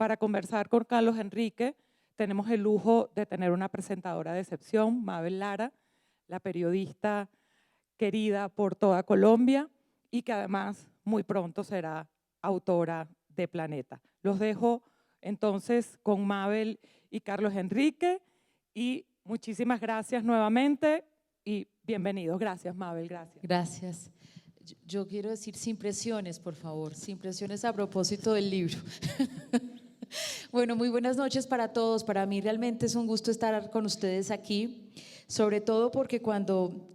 para conversar con Carlos Enrique tenemos el lujo de tener una presentadora de excepción, Mabel Lara, la periodista querida por toda Colombia y que además muy pronto será autora de Planeta. Los dejo entonces con Mabel y Carlos Enrique y muchísimas gracias nuevamente y bienvenidos. Gracias, Mabel, gracias. Gracias. Yo quiero decir sin presiones, por favor, sin presiones a propósito del libro. Bueno, muy buenas noches para todos. Para mí realmente es un gusto estar con ustedes aquí, sobre todo porque cuando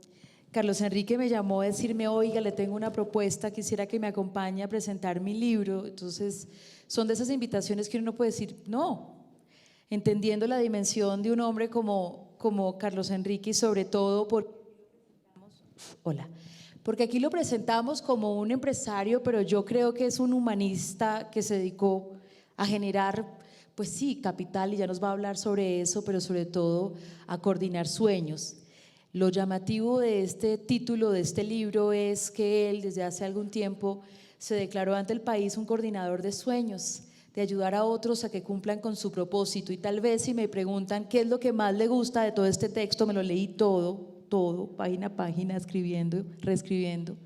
Carlos Enrique me llamó a decirme, oiga, le tengo una propuesta, quisiera que me acompañe a presentar mi libro. Entonces, son de esas invitaciones que uno no puede decir no, entendiendo la dimensión de un hombre como Carlos Enrique y sobre todo porque aquí lo presentamos como un empresario, pero yo creo que es un humanista que se dedicó a generar, pues sí, capital, y ya nos va a hablar sobre eso, pero sobre todo a coordinar sueños. Lo llamativo de este título de este libro es que él desde hace algún tiempo se declaró ante el país un coordinador de sueños, de ayudar a otros a que cumplan con su propósito. Y tal vez si me preguntan qué es lo que más le gusta de todo este texto, me lo leí todo, página a página, escribiendo, reescribiendo,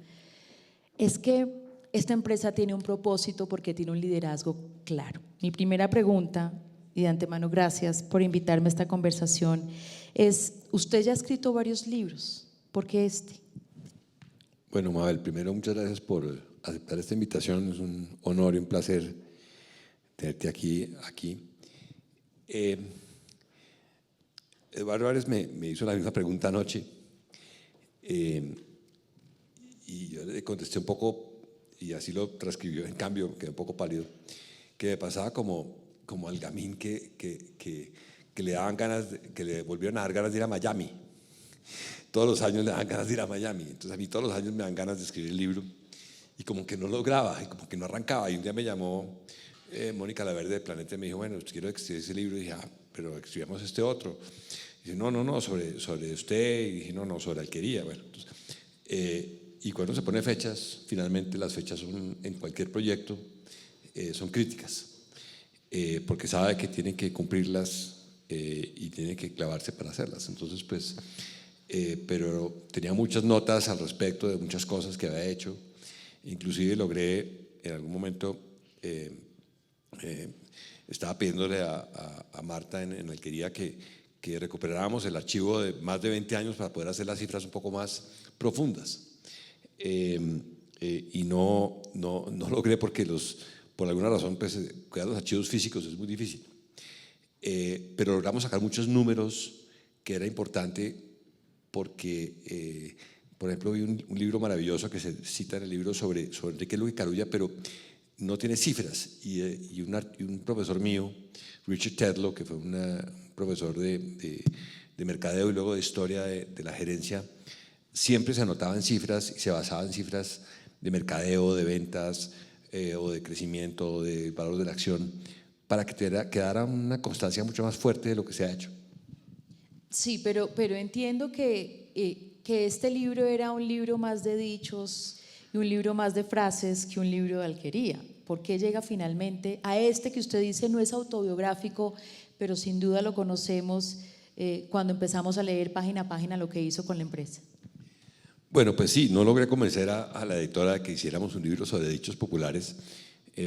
es que esta empresa tiene un propósito porque tiene un liderazgo claro. Mi primera pregunta, y de antemano gracias por invitarme a esta conversación, es, usted ya ha escrito varios libros, ¿por qué este? Bueno, Mabel, primero muchas gracias por aceptar esta invitación, es un honor y un placer tenerte aquí. Eduardo Álvarez me hizo la misma pregunta anoche y yo le contesté un poco, y así lo transcribió, en cambio quedé un poco pálido, que me pasaba como al gamín que le daban ganas, que le volvieron a dar ganas de ir a Miami. Todos los años le daban ganas de ir a Miami, entonces a mí todos los años me dan ganas de escribir el libro y como que no lograba, y como que no arrancaba. Y un día me llamó Mónica Laverde de Planeta y me dijo, bueno, quiero escribir ese libro. Y dije, pero escribamos este otro. Y dice, no, sobre usted. Y dije, no, sobre Alquería. Bueno, entonces, y cuando se pone fechas, finalmente las fechas son, en cualquier proyecto, son críticas, porque sabe que tiene que cumplirlas y tiene que clavarse para hacerlas. Entonces, pues, pero tenía muchas notas al respecto de muchas cosas que había hecho. Inclusive logré en algún momento, estaba pidiéndole a Marta en Alquería que recuperáramos el archivo de más de 20 años para poder hacer las cifras un poco más profundas. Y no logré porque por alguna razón pues, cuidar los archivos físicos es muy difícil. Pero logramos sacar muchos números que era importante porque, por ejemplo, vi un libro maravilloso que se cita en el libro sobre Enrique Luque Carulla, pero no tiene cifras. Y un profesor mío, Richard Tedlow, que fue un profesor de mercadeo y luego de historia de la gerencia, siempre se anotaba en cifras y se basaba en cifras de mercadeo, de ventas o de crecimiento o de valor de la acción para que quedara una constancia mucho más fuerte de lo que se ha hecho. Sí, pero entiendo que este libro era un libro más de dichos y un libro más de frases que un libro de alquería. ¿Por qué llega finalmente a este que usted dice no es autobiográfico, pero sin duda lo conocemos cuando empezamos a leer página a página lo que hizo con la empresa? Bueno, pues sí, no logré convencer a la editora de que hiciéramos un libro sobre dichos populares,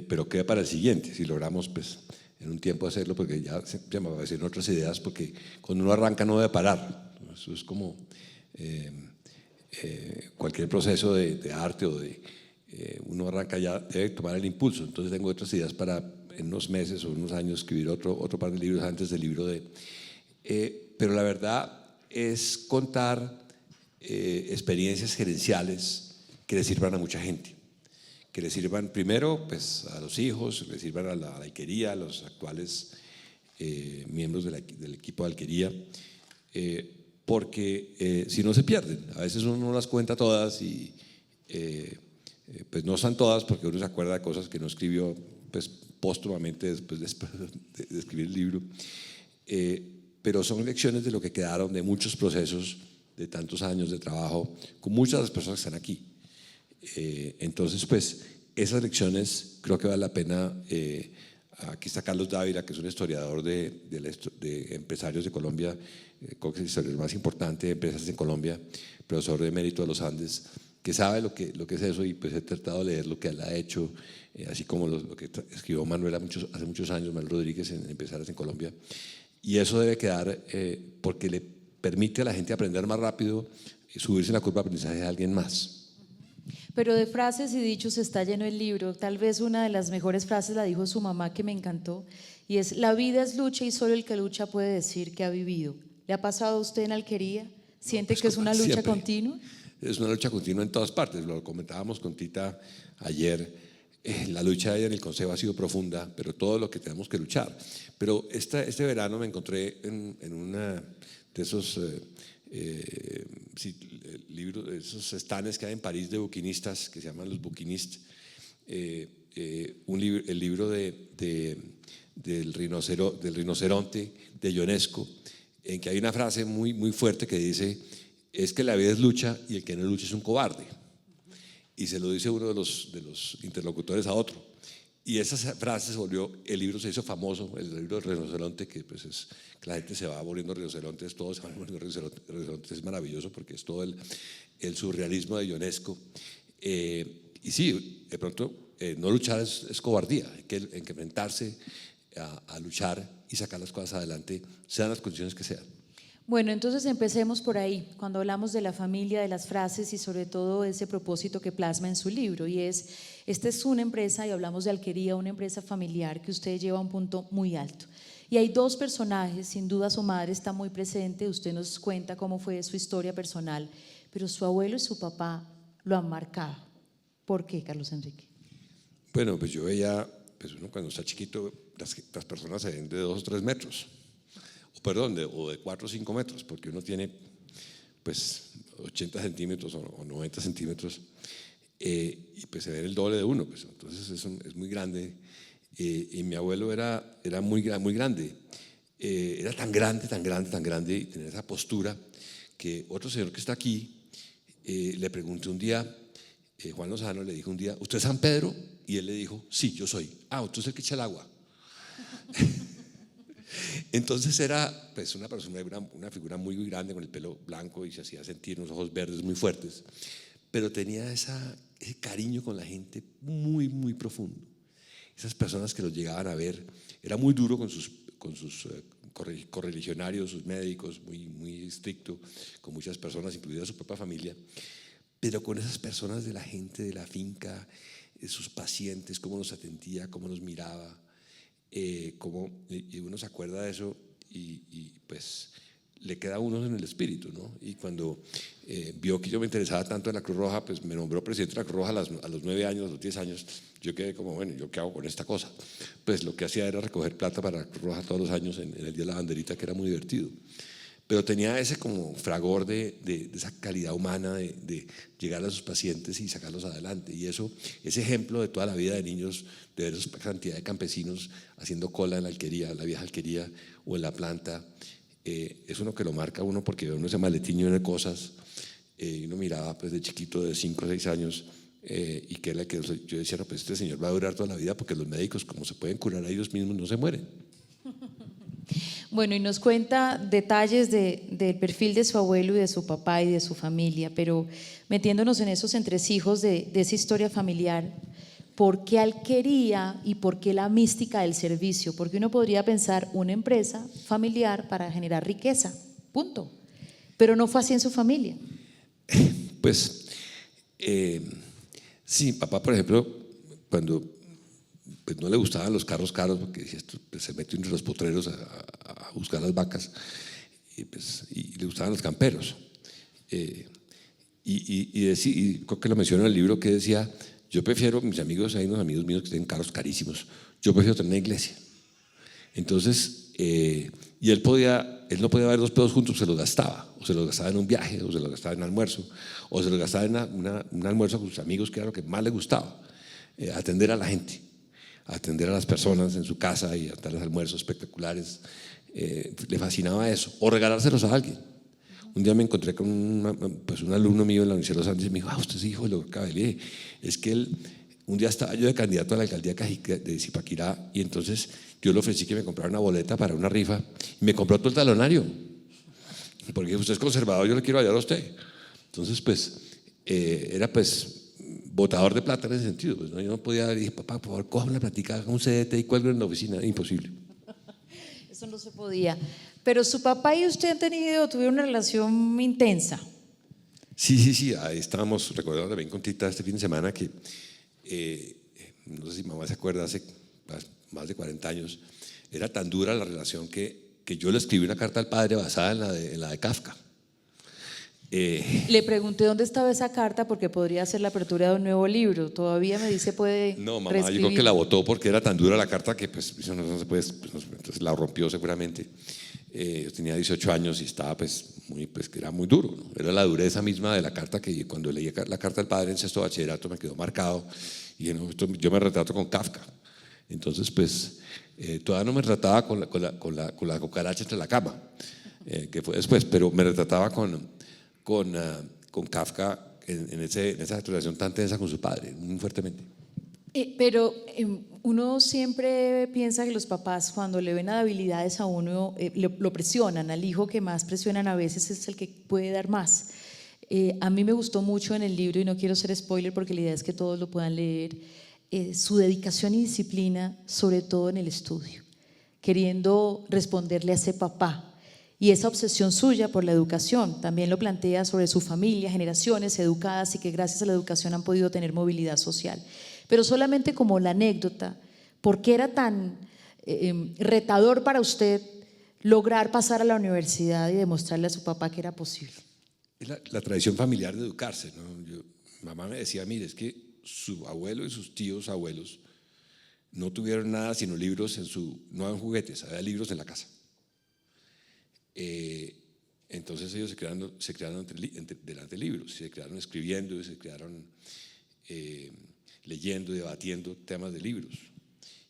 pero queda para el siguiente, si logramos pues en un tiempo hacerlo, porque ya me aparecieron otras ideas, porque cuando uno arranca no debe parar. Eso es como cualquier proceso de arte o uno arranca ya, debe tomar el impulso. Entonces tengo otras ideas para en unos meses o unos años escribir otro par de libros antes del libro pero la verdad es contar experiencias gerenciales que le sirvan a mucha gente, que le sirvan primero pues, a los hijos, le sirvan a la alquería, a los actuales miembros del equipo de alquería, porque si no se pierden. A veces uno no las cuenta todas y pues no están todas porque uno se acuerda de cosas que no escribió pues, póstumamente después de escribir el libro, pero son lecciones de lo que quedaron de muchos procesos de tantos años de trabajo con muchas de las personas que están aquí. Entonces, pues, esas lecciones creo que vale la pena Aquí está Carlos Dávila, que es un historiador de empresarios de Colombia, creo que es el historiador más importante de empresas en Colombia, profesor de Mérito de los Andes, que sabe lo que es eso, y pues he tratado de leer lo que él ha hecho, así como lo que escribió Manuel hace muchos años, Manuel Rodríguez, en Empresarios en Colombia. Y eso debe quedar porque le permite a la gente aprender más rápido y subirse en la curva de aprendizaje de alguien más. Pero de frases y dichos está lleno el libro. Tal vez una de las mejores frases la dijo su mamá, que me encantó, y es: la vida es lucha y solo el que lucha puede decir que ha vivido. ¿Le ha pasado a usted en Alquería? ¿Siente que es una lucha Siempre. continua? Es una lucha continua en todas partes, lo comentábamos con Tita ayer. La lucha en el Consejo ha sido profunda, pero todo lo que tenemos que luchar. Pero este verano me encontré en una de esos libros, esos stands que hay en París de buquinistas, que se llaman los buquinistas, el libro del rinoceronte de Ionesco, en que hay una frase muy, muy fuerte que dice: es que la vida es lucha y el que no lucha es un cobarde. Y se lo dice uno de los interlocutores a otro. Y esa frase se volvió, el libro se hizo famoso, el libro del rinoceronte, que pues es que la gente se va volviendo rinocerontes, todos se van volviendo rinocerontes, es maravilloso porque es todo el surrealismo de Ionesco. Y sí, de pronto no luchar es cobardía, hay que enfrentarse a luchar y sacar las cosas adelante, sean las condiciones que sean. Bueno, entonces empecemos por ahí, cuando hablamos de la familia, de las frases y sobre todo ese propósito que plasma en su libro, y esta es una empresa, y hablamos de Alquería, una empresa familiar que usted lleva a un punto muy alto. Y hay dos personajes, sin duda su madre está muy presente, usted nos cuenta cómo fue su historia personal, pero su abuelo y su papá lo han marcado. ¿Por qué, Carlos Enrique? Bueno, pues yo veía, pues uno cuando está chiquito, las personas se ven de 2 o 3 metros. O de 4 o 5 metros, porque uno tiene pues 80 centímetros o 90 centímetros, y pues se ve el doble de uno, pues, entonces es muy grande. Y mi abuelo era muy grande, era tan grande, y tenía esa postura que otro señor que está aquí le pregunté un día, Juan Lozano le dijo un día: ¿usted es San Pedro? Y él le dijo: sí, yo soy. Ah, usted es el que echa el agua. Entonces era pues una persona, una figura muy, muy grande, con el pelo blanco, y se hacía sentir unos ojos verdes muy fuertes, pero tenía ese cariño con la gente muy, muy profundo. Esas personas que los llegaban a ver, era muy duro con sus correligionarios, sus médicos, muy, muy estricto con muchas personas, incluida su propia familia, pero con esas personas de la gente de la finca, sus pacientes, cómo los atendía, cómo los miraba. Y uno se acuerda de eso y pues le queda a uno en el espíritu, ¿no? Y cuando vio que yo me interesaba tanto en la Cruz Roja, pues me nombró presidente de la Cruz Roja a los 9 años, a los 10 años. Yo quedé como: bueno, ¿yo qué hago con esta cosa? Pues lo que hacía era recoger plata para la Cruz Roja todos los años en el Día de la Banderita, que era muy divertido. Pero tenía ese como fragor de esa calidad humana de llegar a sus pacientes y sacarlos adelante. Y ese ejemplo de toda la vida de niños, de ver esa cantidad de campesinos haciendo cola en la alquería, la vieja alquería o en la planta, es uno que lo marca uno, porque uno ese maletín lleno de cosas, y uno miraba pues de chiquito, de 5 o 6 años, y que era que yo decía: no, pues este señor va a durar toda la vida, porque los médicos, como se pueden curar a ellos mismos, no se mueren. Bueno, y nos cuenta detalles del perfil de su abuelo y de su papá y de su familia, pero metiéndonos en esos entresijos de esa historia familiar, ¿por qué Alquería y por qué la mística del servicio? Porque uno podría pensar una empresa familiar para generar riqueza, punto, pero no fue así en su familia. Pues sí, papá, por ejemplo, cuando pues no le gustaban los carros caros, porque decía: esto pues, se mete entre los potreros a buscar las vacas, y le gustaban los camperos. Y creo que lo menciono en el libro, que decía: yo prefiero, mis amigos, hay unos amigos míos que tienen carros carísimos, yo prefiero tener una iglesia. Entonces, y él no podía ver 2 pesos juntos, se los gastaba, o se los gastaba en un viaje, o se los gastaba en almuerzo, o se los gastaba en un almuerzo con sus amigos, que era lo que más le gustaba, atender a la gente, atender a las personas en su casa y darles almuerzos espectaculares. Le fascinaba eso, o regalárselos a alguien. Un día me encontré con un alumno mío en la Universidad de los Andes y me dijo: usted es hijo de lo que acaba de leer. Es que él un día estaba yo de candidato a la alcaldía de Zipaquirá y entonces yo le ofrecí que me comprara una boleta para una rifa y me compró todo el talonario. Porque usted es conservador, yo le quiero ayudar a usted. Entonces, pues, era pues botador de plata en ese sentido. Pues, ¿no? Yo no podía, dije, papá, por favor, cójame la platica, haga un CDT y cuelgo en la oficina. Imposible. Eso no se podía. Pero su papá y usted tuvieron una relación intensa. Sí, ahí estábamos recordando también con Tita este fin de semana que, no sé si mamá se acuerda, hace más de 40 años, era tan dura la relación que yo le escribí una carta al padre basada en la de Kafka. Le pregunté dónde estaba esa carta porque podría ser la apertura de un nuevo libro. Todavía me dice puede No, mamá, reescribir. yo creo que la votó porque era tan dura la carta que pues eso no se puede, pues, entonces la rompió seguramente. Yo tenía 18 años y estaba pues que era muy duro, ¿no? Era la dureza misma de la carta que cuando leí la carta al padre en sexto bachillerato me quedó marcado y dije, no, yo me retrato con Kafka. Entonces pues todavía no me retrataba con la cucaracha entre la cama, que fue después, pero me retrataba con Kafka en esa relación tan tensa con su padre, muy fuertemente. Pero uno siempre piensa que los papás cuando le ven habilidades a uno lo presionan, al hijo que más presionan a veces es el que puede dar más. A mí me gustó mucho en el libro, y no quiero ser spoiler porque la idea es que todos lo puedan leer, su dedicación y disciplina, sobre todo en el estudio, queriendo responderle a ese papá. Y esa obsesión suya por la educación también lo plantea sobre su familia, generaciones educadas y que gracias a la educación han podido tener movilidad social. Pero solamente como la anécdota, ¿por qué era tan retador para usted lograr pasar a la universidad y demostrarle a su papá que era posible? Es la tradición familiar de educarse, ¿no? Mamá me decía, mire, es que su abuelo y sus tíos abuelos no tuvieron nada sino libros no había juguetes, había libros en la casa. Entonces ellos se crearon delante de libros, se crearon escribiendo, se crearon leyendo y debatiendo temas de libros.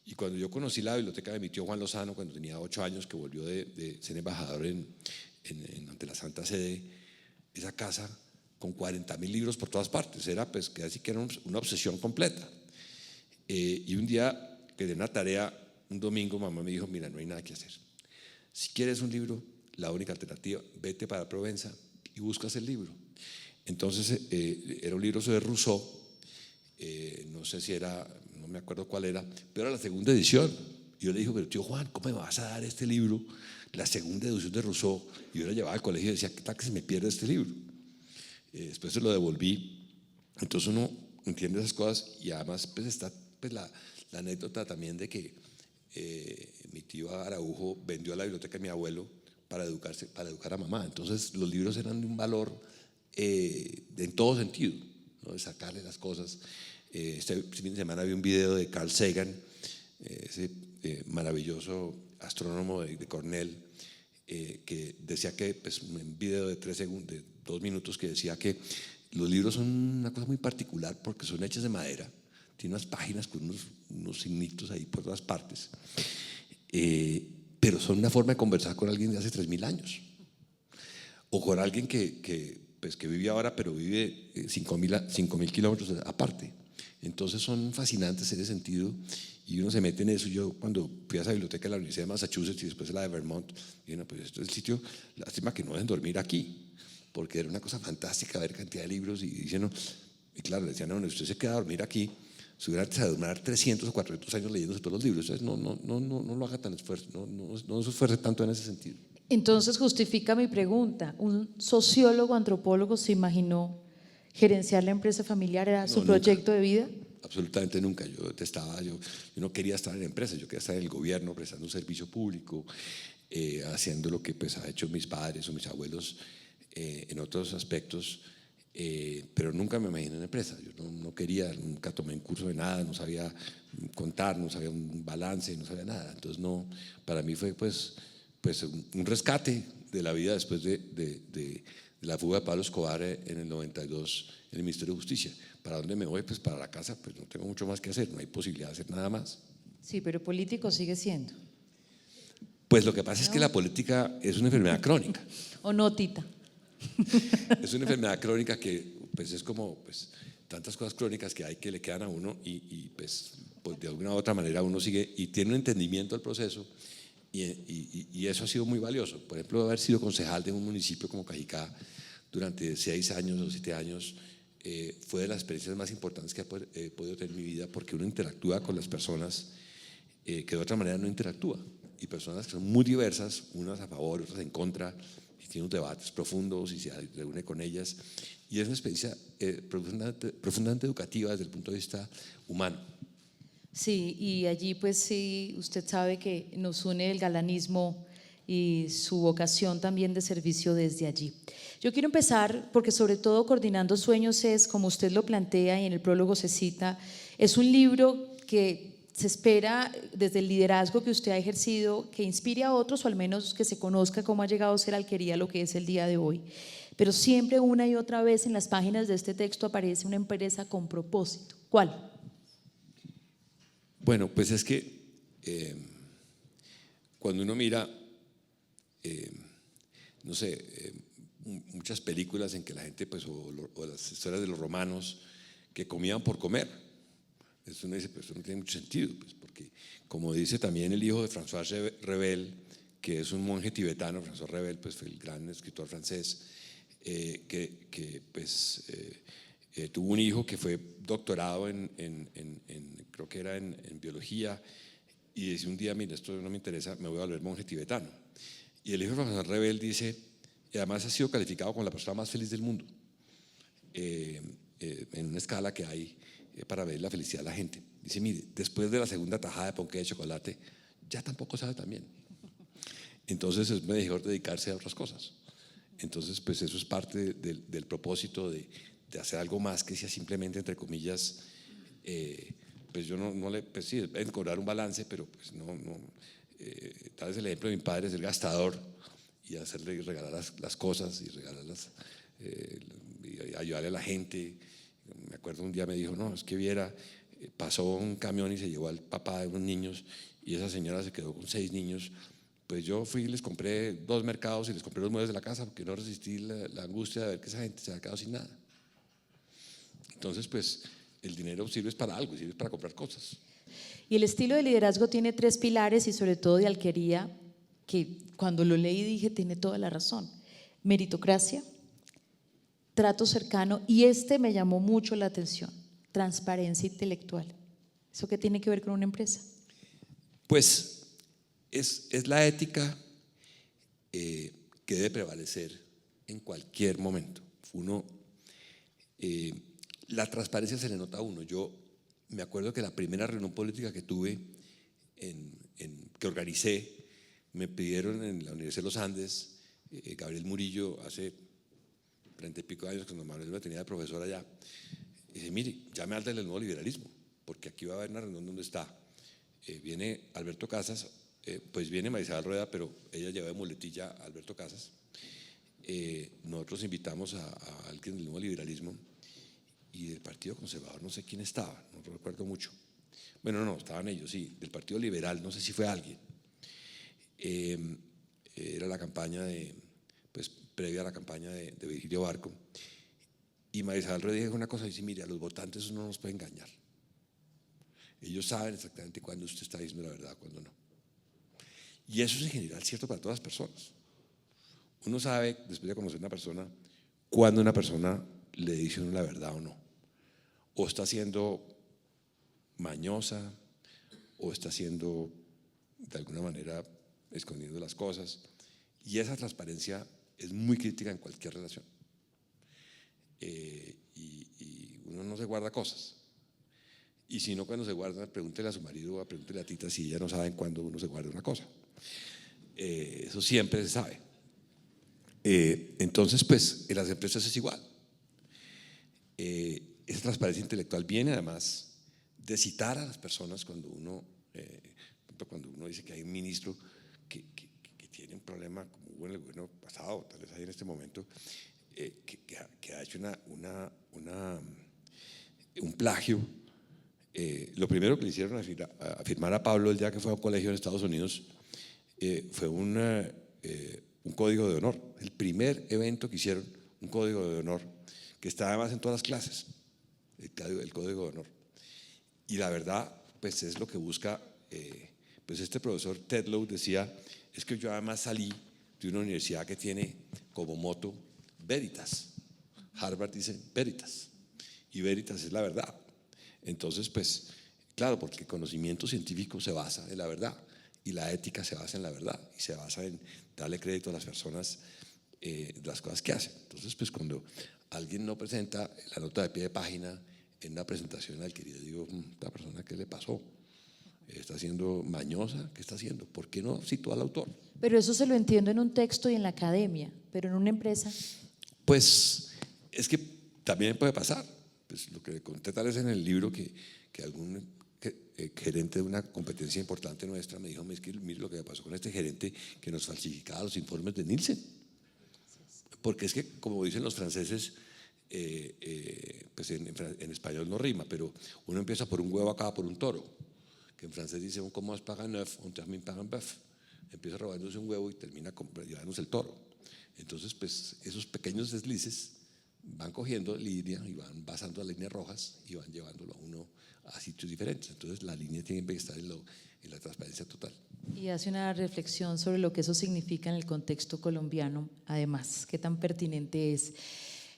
Y cuando yo conocí la biblioteca de mi tío Juan Lozano, cuando tenía 8 años, que volvió de ser embajador ante la Santa Sede, esa casa con 40.000 libros por todas partes, era pues casi que era una obsesión completa. Y un día que de una tarea, un domingo, mamá me dijo, mira, no hay nada que hacer. Si quieres un libro, la única alternativa, vete para Provenza y buscas el libro. Entonces era un libro sobre Rousseau, no sé si era, no me acuerdo cuál era, pero era la segunda edición. Y yo le dije, pero tío Juan, ¿cómo me vas a dar este libro? La segunda edición de Rousseau. Y yo lo llevaba al colegio y decía, ¿qué tal que se me pierde este libro? Después se lo devolví. Entonces uno entiende esas cosas y además pues está pues, la anécdota también de que mi tío Araujo vendió la biblioteca de mi abuelo para educar a mamá. Entonces los libros eran de un valor en todo sentido, ¿no? De sacarle las cosas. Este fin de semana vi un video de Carl Sagan, ese maravilloso astrónomo de Cornell, que decía que, pues, un video de 3 segundos, de 2 minutos, que decía que los libros son una cosa muy particular porque son hechos de madera, tiene unas páginas con unos signitos ahí por todas partes, pero son una forma de conversar con alguien de hace 3.000 años, o con alguien que vive ahora, pero vive 5.000 kilómetros aparte. Entonces son fascinantes en ese sentido y uno se mete en eso. Yo cuando fui a esa biblioteca de la Universidad de Massachusetts y después a la de Vermont, dije, no, pues esto es el sitio, lástima que no dejen dormir aquí, porque era una cosa fantástica ver cantidad de libros y dicen, no, y claro, le decían, no, usted se queda a dormir aquí, se hubiera a demorar 300 o 400 años leyéndose todos los libros. Entonces no lo haga tan esfuerzo, no se esfuerce tanto en ese sentido. Entonces justifica mi pregunta, ¿un sociólogo, antropólogo se imaginó gerenciar la empresa familiar? ¿Era su proyecto de vida? Absolutamente nunca. Yo detestaba, yo no quería estar en empresas, yo quería estar en el gobierno prestando un servicio público, haciendo lo que pues ha hecho mis padres o mis abuelos en otros aspectos, pero nunca me imaginé en empresa. Yo no quería, nunca tomé un curso de nada, no sabía contar, no sabía un balance, no sabía nada. Entonces no, para mí fue pues un rescate de la vida después de la fuga de Pablo Escobar en el 92 en el Ministerio de Justicia. ¿Para dónde me voy? Pues para la casa, pues no tengo mucho más que hacer, no hay posibilidad de hacer nada más. Sí, pero político sigue siendo. Pues lo que pasa es que la política es una enfermedad crónica. ¿O no, Tita? Es una enfermedad crónica que pues es como, pues tantas cosas crónicas que hay que le quedan a uno pues de alguna u otra manera uno sigue y tiene un entendimiento del proceso y eso ha sido muy valioso. Por ejemplo, haber sido concejal de un municipio como Cajicá durante 6 años o 7 años fue de las experiencias más importantes que he podido tener en mi vida, porque uno interactúa con las personas que de otra manera no interactúa, y personas que son muy diversas, unas a favor, otras en contra, y tiene unos debates profundos y se reúne con ellas, y es una experiencia profundamente educativa desde el punto de vista humano. Sí, y allí pues sí, usted sabe que nos une el galanismo y su vocación también de servicio desde allí. Yo quiero empezar porque sobre todo Coordinando Sueños es, como usted lo plantea y en el prólogo se cita, es un libro que se espera desde el liderazgo que usted ha ejercido que inspire a otros, o al menos que se conozca cómo ha llegado a ser Alquería lo que es el día de hoy. Pero siempre una y otra vez en las páginas de este texto aparece una empresa con propósito. ¿Cuál? Bueno, pues es que cuando uno mira, no sé, muchas películas en que la gente, pues, o las historias de los romanos que comían por comer, eso uno dice, pues eso no tiene mucho sentido, pues, porque como dice también el hijo de François Rebel, que es un monje tibetano, François Rebel, pues fue el gran escritor francés, tuvo un hijo que fue doctorado creo que era en biología, y dice un día, mira, esto no me interesa, me voy a volver monje tibetano. Y el hijo de François Rebel dice, y además ha sido calificado como la persona más feliz del mundo, en una escala que hay para ver la felicidad de la gente. Dice, mire, después de la segunda tajada de ponqué de chocolate, ya tampoco sabe tan bien. Entonces es mejor dedicarse a otras cosas. Entonces, pues eso es parte del propósito de hacer algo más que sea simplemente, entre comillas, pues yo no le, pues sí, es cobrar un balance, pero pues no, tal vez el ejemplo de mi padre es el gastador, y hacerle regalar las cosas y regalarlas, y ayudarle a la gente. Me acuerdo un día me dijo, no, es que viera, pasó un camión y se llevó al papá de unos niños, y esa señora se quedó con 6 niños. Pues yo fui y les compré 2 mercados y les compré los muebles de la casa, porque no resistí la angustia de ver que esa gente se había quedado sin nada. Entonces, pues el dinero sirve para algo, sirve para comprar cosas. Y el estilo de liderazgo tiene 3 pilares, y sobre todo de Alquería, que cuando lo leí dije, tiene toda la razón: meritocracia, trato cercano, y me llamó mucho la atención, transparencia intelectual. ¿Eso qué tiene que ver con una empresa? Pues es la ética que debe prevalecer en cualquier momento. La transparencia se le nota a uno. Yo me acuerdo que la primera reunión política que tuve, que organicé, me pidieron en la Universidad de los Andes, Gabriel Murillo, hace 30 y pico de años, cuando Manuel me tenía de profesor allá, y dice, mire, llame al del nuevo liberalismo, porque aquí va a haber una reunión donde está. Viene Alberto Casas, pues viene Marisabel Rueda, pero ella lleva de muletilla a Alberto Casas. Nosotros invitamos a alguien del nuevo liberalismo, y del Partido Conservador no sé quién estaba, no recuerdo mucho. Bueno, no, estaban ellos, sí, del Partido Liberal, no sé si fue alguien. Era la campaña pues previa a la campaña de Virgilio Barco, y Marisabel Rueda dijo una cosa, dice, mire, a los votantes no nos puede engañar. Ellos saben exactamente cuándo usted está diciendo la verdad, cuándo no. Y eso es en general cierto para todas las personas. Uno sabe, después de conocer a una persona, cuándo una persona le dice a uno la verdad o no. O está siendo mañosa, o está siendo de alguna manera escondiendo las cosas. Y esa transparencia es muy crítica en cualquier relación. Y uno no se guarda cosas. Y si no, cuando se guarda, pregúntele a su marido o pregúntele a Tita si ella no saben cuándo uno se guarda una cosa. Eso siempre se sabe. Entonces, pues en las empresas es igual. Esa transparencia intelectual viene además de citar a las personas cuando uno dice que hay un ministro que tiene un problema, como hubo en el gobierno pasado, tal vez hay en este momento, que ha hecho un plagio. Lo primero que le hicieron a firmar a Pablo el día que fue a un colegio en Estados Unidos fue un código de honor. El primer evento que hicieron, un código de honor, que está además en todas las clases. el código de honor. Y la verdad, pues es lo que busca, pues este profesor Tetlow decía, es que yo además salí de una universidad que tiene como moto Veritas. Harvard dice Veritas, y Veritas es la verdad. Entonces, pues, claro, porque el conocimiento científico se basa en la verdad, y la ética se basa en la verdad, y se basa en darle crédito a las personas las cosas que hacen. Entonces, pues cuando alguien no presenta la nota de pie de página en una presentación al querido, digo, esta persona, ¿qué le pasó? ¿Está siendo mañosa? ¿Qué está haciendo? ¿Por qué no citó al autor? Pero eso se lo entiendo en un texto y en la academia, pero en una empresa. Pues es que también puede pasar. Pues lo que conté tal vez en el libro que algún gerente de una competencia importante nuestra me dijo, mire lo que me pasó con este gerente que nos falsificaba los informes de Nielsen. Porque es que, como dicen los franceses, pues en español no rima, pero uno empieza por un huevo, acaba por un toro. Que en francés dice, on commence par un œuf, on termine par un bœuf. Empieza robándose un huevo y termina llevándose el toro. Entonces, pues esos pequeños deslices van cogiendo línea y van basando a líneas rojas y van llevándolo a uno a sitios diferentes. Entonces, la línea tiene que estar en la transparencia total. Y hace una reflexión sobre lo que eso significa en el contexto colombiano, además, qué tan pertinente es.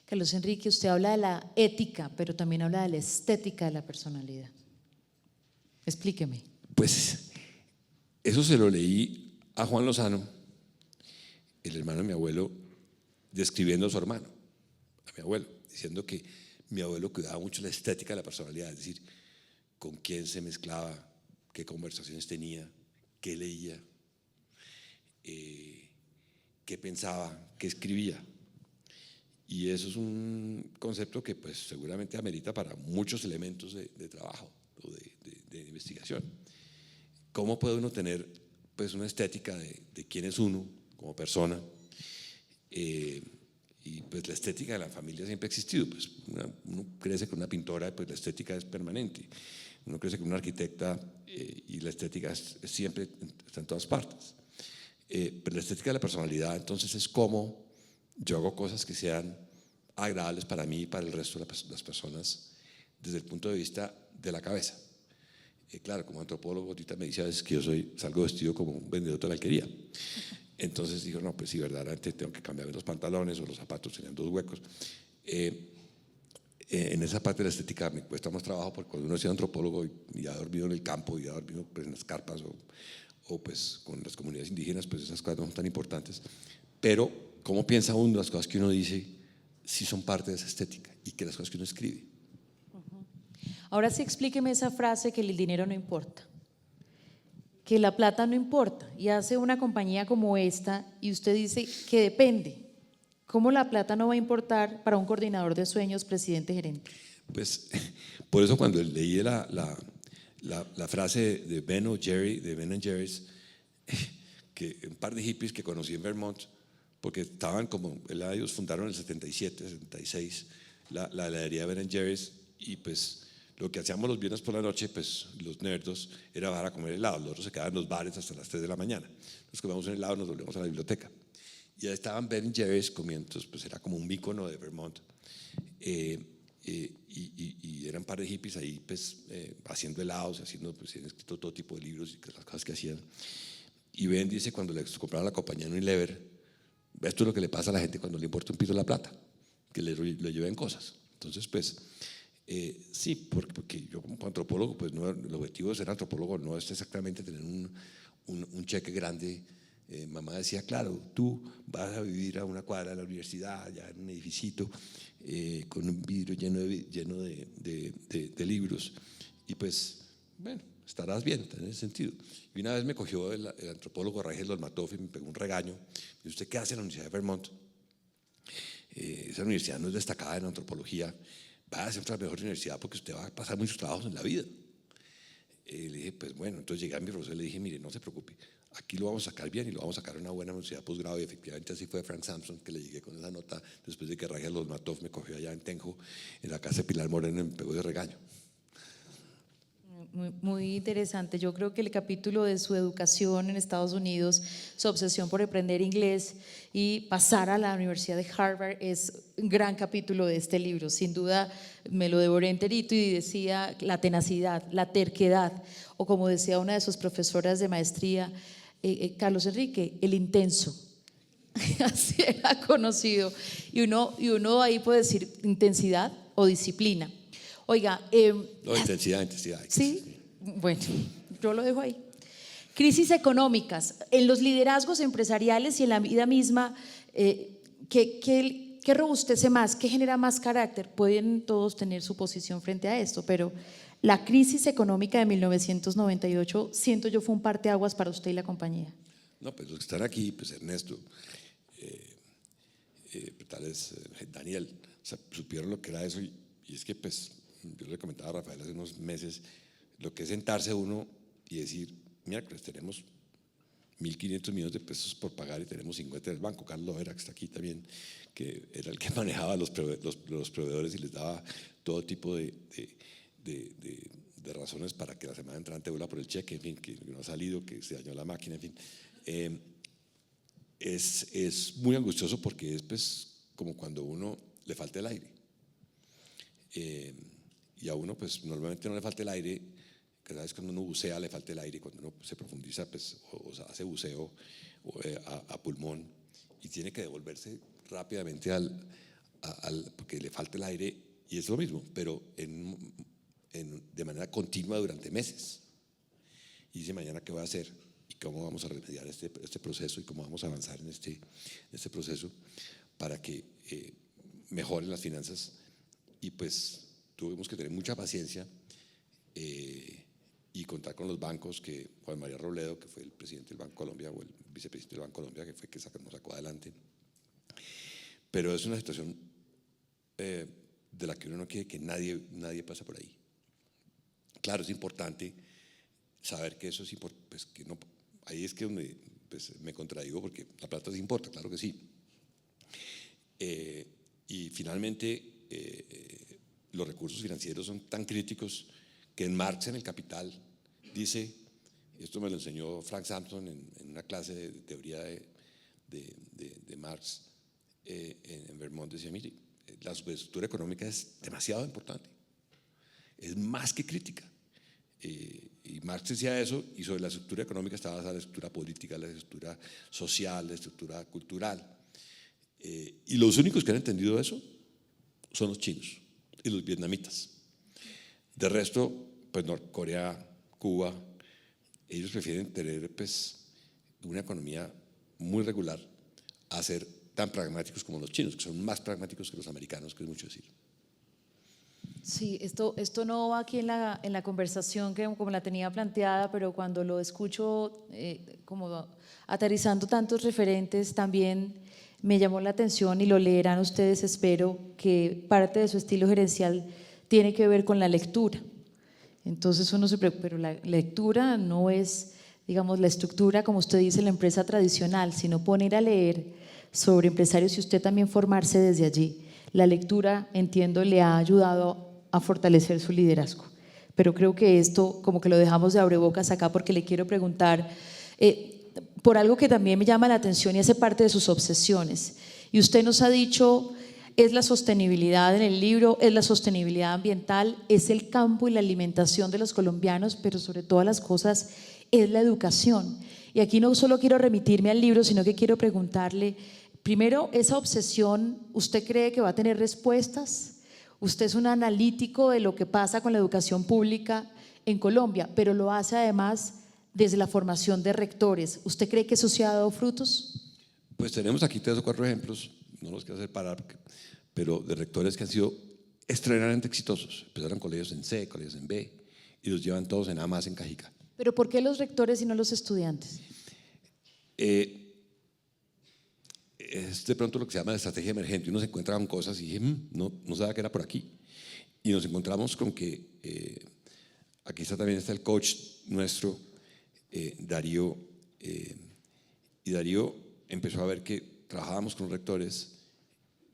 Carlos Enrique, usted habla de la ética, pero también habla de la estética de la personalidad. Explíqueme. Pues eso se lo leí a Juan Lozano, el hermano de mi abuelo, describiendo a su hermano, a mi abuelo, diciendo que mi abuelo cuidaba mucho la estética de la personalidad, es decir, con quién se mezclaba, qué conversaciones tenía, qué leía, qué pensaba, qué escribía. Y eso es un concepto que pues seguramente amerita para muchos elementos de trabajo o de investigación. ¿Cómo puede uno tener pues una estética de quién es uno como persona? Y pues la estética de la familia siempre ha existido. Pues uno crece con una pintora, pues la estética es permanente. Uno crece con una arquitecta y la estética siempre está en todas partes. Pero la estética de la personalidad entonces es cómo yo hago cosas que sean agradables para mí y para el resto de las personas desde el punto de vista de la cabeza. Claro, como antropólogo, ahorita me dice a veces que yo salgo vestido como un vendedor de alquería. Entonces digo, no, pues sí, verdaderamente tengo que cambiarme los pantalones o los zapatos, tenían 2 huecos. En esa parte de la estética me cuesta más trabajo porque cuando uno es antropólogo y ha dormido en el campo y ha dormido pues, en las carpas o pues con las comunidades indígenas, pues esas cosas no son tan importantes. Pero, ¿cómo piensa uno las cosas que uno dice si son parte de esa estética y que las cosas que uno escribe? Ahora sí explíqueme esa frase que el dinero no importa, que la plata no importa, y hace una compañía como esta y usted dice que depende. ¿Cómo la plata no va a importar para un coordinador de sueños, presidente, gerente? Pues por eso cuando leí la frase de Ben o Jerry, de Ben and Jerry's, que un par de hippies que conocí en Vermont, porque estaban como, ellos fundaron en el 77, 76, la heladería Ben and Jerry's, y pues lo que hacíamos los viernes por la noche, pues los nerdos, era bajar a comer helado. Los otros se quedaban en los bares hasta las 3 de la mañana. Nos comíamos un helado, nos volvíamos a la biblioteca. Y ahí estaban Ben Jerry's comiendo, pues era como un ícono de Vermont. Y eran un par de hippies ahí, pues haciendo helados, haciendo, pues han escrito todo tipo de libros y las cosas que hacían. Y Ben dice, cuando les compraron la compañía Unilever, esto es lo que le pasa a la gente cuando le importa un pito la plata, que le lleven cosas. Entonces, pues, sí, porque yo como antropólogo, pues no, el objetivo de ser antropólogo no es exactamente tener un cheque grande. Mamá decía, claro, tú vas a vivir a una cuadra de la universidad, ya en un edificito, con un vidrio lleno de libros, y pues, bueno, estarás bien en ese sentido. Y una vez me cogió el antropólogo Rangel Dolmatov y me pegó un regaño. Y ¿usted qué hace en la Universidad de Vermont? Esa universidad no es destacada en antropología. Va a ser otra mejor universidad porque usted va a pasar muchos trabajos en la vida. Le dije, pues bueno, entonces llegué a mi profesor y le dije, mire, no se preocupe, aquí lo vamos a sacar bien y lo vamos a sacar en una buena universidad de posgrado. Y efectivamente así fue Frank Sampson, que le llegué con esa nota después de que Rangel Dolmatov me cogió allá en Tenjo, en la casa de Pilar Moreno, y me pegó de regaño. muy interesante. Yo creo que el capítulo de su educación en Estados Unidos, su obsesión por aprender inglés y pasar a la Universidad de Harvard es un gran capítulo de este libro. Sin duda me lo devoré enterito y decía la tenacidad, la terquedad, o como decía una de sus profesoras de maestría, Carlos Enrique, el intenso. Así era conocido. Y uno ahí puede decir intensidad o disciplina. Oiga, No, intensidad. sí, bueno, yo lo dejo ahí. Crisis económicas, en los liderazgos empresariales y en la vida misma, ¿qué robustece más? ¿Qué genera más carácter? Pueden todos tener su posición frente a esto, pero la crisis económica de 1998, siento yo, fue un parteaguas para usted y la compañía. No, pues los que están aquí, pues Ernesto, tal vez Daniel, o sea, supieron lo que era eso y es que pues yo le comentaba a Rafael hace unos meses lo que es sentarse uno y decir, mira, pues tenemos 1.500 millones de pesos por pagar y tenemos 50 del banco. Carlos Lovera, que está aquí también, que era el que manejaba los proveedores y les daba todo tipo de razones para que la semana entrante vuela por el cheque, en fin, que no ha salido, que se dañó la máquina, en fin. Es muy angustioso porque es pues como cuando a uno le falta el aire. Y a uno pues normalmente no le falta el aire, cada vez cuando uno bucea le falta el aire, cuando uno se profundiza pues, o sea, hace buceo a pulmón y tiene que devolverse rápidamente porque le falta el aire y es lo mismo, pero de manera continua durante meses. Y dice mañana qué voy a hacer y cómo vamos a remediar este proceso y cómo vamos a avanzar en este proceso para que mejoren las finanzas. Y pues tuvimos que tener mucha paciencia y contar con los bancos, que Juan María Robledo, que fue el presidente del Banco Colombia, o el vicepresidente del Banco Colombia, que fue que nos sacó adelante. Pero es una situación de la que uno no quiere que nadie pase por ahí. Claro, es importante saber que eso es importante, pues que no, ahí es que donde pues, me contradigo, porque la plata sí importa, claro que sí. Y finalmente los recursos financieros son tan críticos que en Marx, en el Capital, dice, esto me lo enseñó Frank Sampson en una clase de teoría de Marx en Vermont, decía, mire, la superestructura económica es demasiado importante, es más que crítica. Y Marx decía eso, y sobre la estructura económica estaba basada la estructura política, la estructura social, la estructura cultural. Y los únicos que han entendido eso son los chinos y los vietnamitas. De resto, pues Corea, Cuba, ellos prefieren tener pues, una economía muy regular a ser tan pragmáticos como los chinos, que son más pragmáticos que los americanos, que es mucho decir. Sí, esto no va aquí en la conversación como la tenía planteada, pero cuando lo escucho como aterrizando tantos referentes, también me llamó la atención, y lo leerán ustedes, espero, que parte de su estilo gerencial tiene que ver con la lectura. Entonces uno se pregunta, pero la lectura no es, digamos, la estructura, como usted dice, la empresa tradicional, sino poner a leer sobre empresarios y usted también formarse desde allí. La lectura, entiendo, le ha ayudado a fortalecer su liderazgo. Pero creo que esto como que lo dejamos de abrebocas acá, porque le quiero preguntar por algo que también me llama la atención y hace parte de sus obsesiones. Y usted nos ha dicho, es la sostenibilidad en el libro, es la sostenibilidad ambiental, es el campo y la alimentación de los colombianos, pero sobre todas las cosas es la educación. Y aquí no solo quiero remitirme al libro, sino que quiero preguntarle, primero, esa obsesión, ¿usted cree que va a tener respuestas? Usted es un analítico de lo que pasa con la educación pública en Colombia, pero lo hace además desde la formación de rectores. ¿Usted cree que eso se ha dado frutos? Pues tenemos aquí 3 o 4 ejemplos, no los quiero hacer parar, pero de rectores que han sido extraordinariamente exitosos. Empezaron colegios en C, colegios en B, y los llevan todos en A más en Cajica. ¿Pero por qué los rectores y no los estudiantes? Es de pronto lo que se llama la estrategia emergente. Uno se encuentra con cosas y dije, no sabía que era por aquí. Y nos encontramos con que aquí también está el coach nuestro, Darío, y Darío empezó a ver que trabajábamos con los rectores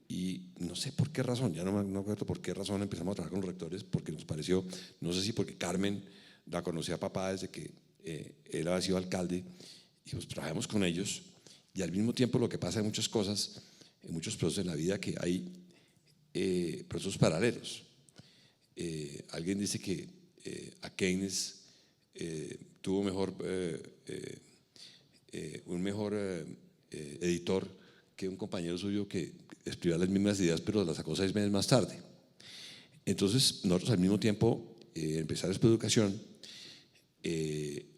y no sé por qué razón, ya no acuerdo por qué razón empezamos a trabajar con los rectores, porque nos pareció, no sé si porque Carmen la conocí a papá desde que él había sido alcalde, y pues trabajamos con ellos, y al mismo tiempo lo que pasa en muchas cosas, en muchos procesos en la vida, que hay procesos paralelos. Alguien dice que a Keynes tuvo un mejor editor que un compañero suyo que escribía las mismas ideas, pero las sacó 6 meses más tarde. Entonces, nosotros al mismo tiempo, empezar esta educación,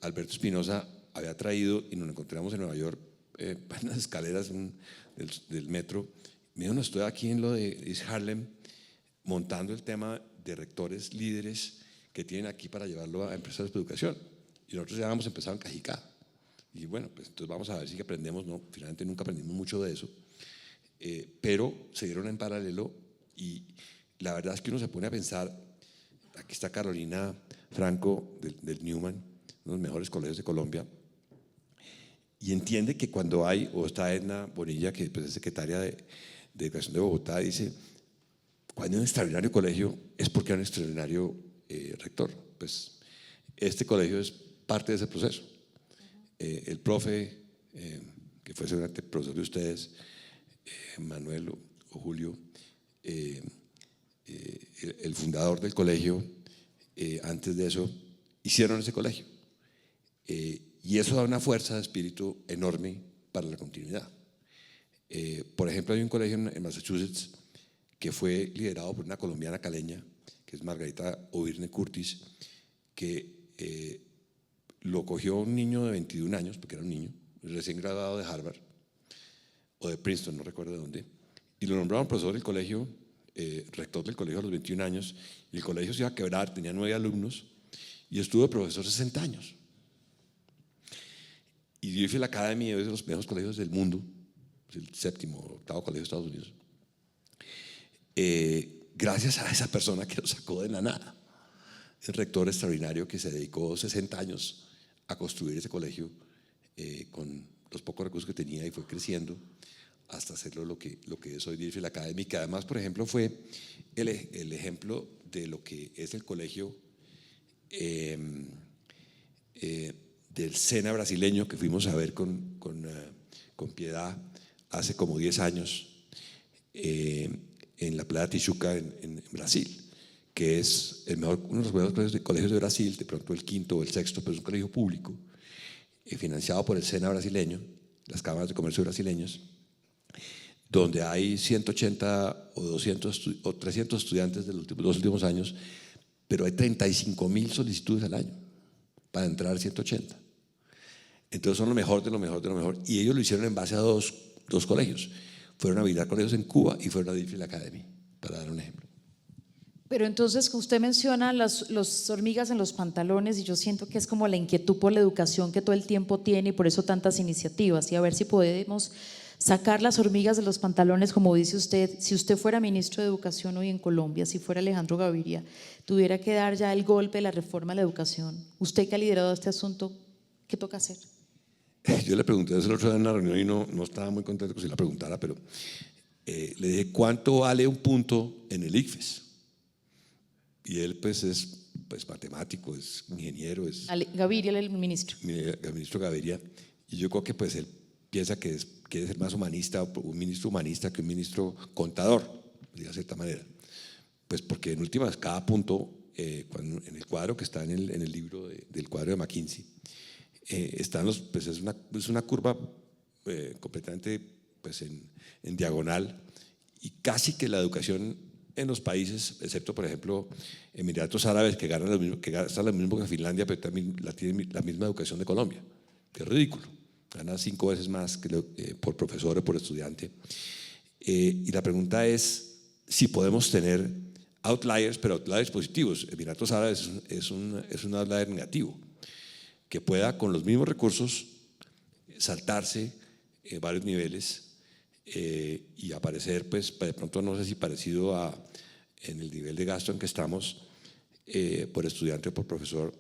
Alberto Espinosa había traído, y nos encontramos en Nueva York, en las escaleras del metro. Me dijo: no, estoy aquí en lo de East Harlem, montando el tema de rectores líderes que tienen aquí para llevarlo a empresas de educación. Y nosotros ya habíamos empezado en Cajicá. Y bueno, pues entonces vamos a ver si aprendemos. No, finalmente nunca aprendimos mucho de eso, pero se dieron en paralelo, y la verdad es que uno se pone a pensar. Aquí está Carolina Franco del Newman, uno de los mejores colegios de Colombia, y entiende que cuando hay, o está Edna Bonilla, que pues, es secretaria de Educación de Bogotá, dice: cuando hay un extraordinario colegio es porque hay un extraordinario rector. Pues este colegio es parte de ese proceso. El profe, que fue seguramente profesor de ustedes, Manuel o Julio, el fundador del colegio, antes de eso, hicieron ese colegio. Y eso da una fuerza de espíritu enorme para la continuidad. Por ejemplo, hay un colegio en Massachusetts que fue liderado por una colombiana caleña, que es Margarita Ovirne Curtis, que lo cogió un niño de 21 años, porque era un niño, recién graduado de Harvard, o de Princeton, no recuerdo de dónde, y lo nombraron profesor del colegio, rector del colegio a los 21 años, y el colegio se iba a quebrar, tenía 9 alumnos, y estuvo de profesor 60 años. Y Deerfield Academy es de los mejores colegios del mundo, es el 7º o 8º colegio de Estados Unidos, gracias a esa persona que lo sacó de la nada. El rector extraordinario que se dedicó 60 años a construir ese colegio con los pocos recursos que tenía, y fue creciendo hasta hacerlo lo que es hoy Deerfield Academy, que además, por ejemplo, fue el ejemplo de lo que es el colegio del SENA brasileño, que fuimos a ver con Piedad hace como 10 años en la Playa Tijuca en Brasil, que es uno de los mejores colegios de Brasil, de pronto el 5º o el 6º, pero es un colegio público, financiado por el SENA brasileño, las cámaras de comercio brasileños, donde hay 180 o 200 o 300 estudiantes de los 2 últimos años, pero hay 35.000 solicitudes al año para entrar 180. Entonces son lo mejor de lo mejor de lo mejor, y ellos lo hicieron en base a dos colegios. Fueron a visitar colegios en Cuba y fueron a Deerfield Academy, para dar un ejemplo. Pero entonces usted menciona los hormigas en los pantalones, y yo siento que es como la inquietud por la educación que todo el tiempo tiene, y por eso tantas iniciativas, y a ver si podemos sacar las hormigas de los pantalones, como dice usted. Si usted fuera ministro de Educación hoy en Colombia, si fuera Alejandro Gaviria, tuviera que dar ya el golpe de la reforma a la educación, usted que ha liderado este asunto, ¿qué toca hacer? Yo le pregunté eso el otro día en la reunión, y no estaba muy contento que se la preguntara, pero le dije: ¿cuánto vale un punto en el ICFES? Y él pues es matemático, es ingeniero, es Gaviria, el ministro. El ministro Gaviria, y yo creo que pues él piensa que quiere ser más humanista, un ministro humanista que un ministro contador, de cierta manera. Pues porque en últimas, cada punto, en el cuadro que está en el libro del cuadro de McKinsey, están pues es una curva completamente pues en diagonal, y casi que la educación en los países, excepto por ejemplo Emiratos Árabes, que gastan lo mismo que Finlandia, pero también tienen la misma educación de Colombia, que es ridículo, gana 5 veces más por profesor o por estudiante. Y la pregunta es si podemos tener outliers, pero outliers positivos. Emiratos Árabes es un outlier negativo, que pueda con los mismos recursos saltarse varios niveles y aparecer, pues de pronto no sé si parecido en el nivel de gasto en que estamos por estudiante o por profesor,